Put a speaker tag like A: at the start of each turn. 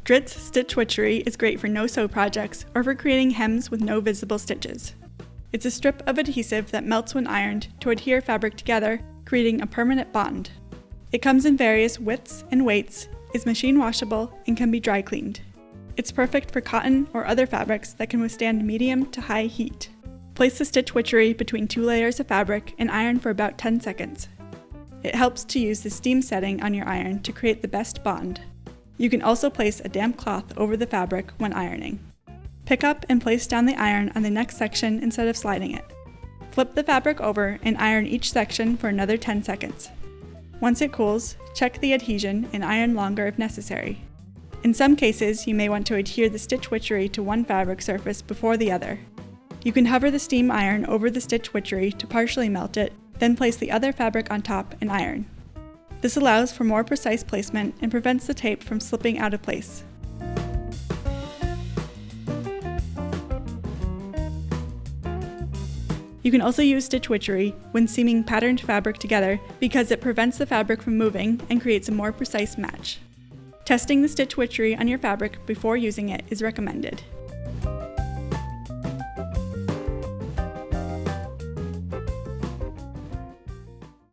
A: Dritz Stitch Witchery is great for no-sew projects or for creating hems with no visible stitches. It's a strip of adhesive that melts when ironed to adhere fabric together, creating a permanent bond. It comes in various widths and weights, is machine washable, and can be dry cleaned. It's perfect for cotton or other fabrics that can withstand medium to high heat. Place the Stitch Witchery between 2 layers of fabric and iron for about 10 seconds. It helps to use the steam setting on your iron to create the best bond. You can also place a damp cloth over the fabric when ironing. Pick up and place down the iron on the next section instead of sliding it. Flip the fabric over and iron each section for another 10 seconds. Once it cools, check the adhesion and iron longer if necessary. In some cases, you may want to adhere the Stitch Witchery to one fabric surface before the other. You can hover the steam iron over the Stitch Witchery to partially melt it, then place the other fabric on top and iron. This allows for more precise placement and prevents the tape from slipping out of place. You can also use Stitch Witchery when seaming patterned fabric together because it prevents the fabric from moving and creates a more precise match. Testing the Stitch Witchery on your fabric before using it is recommended.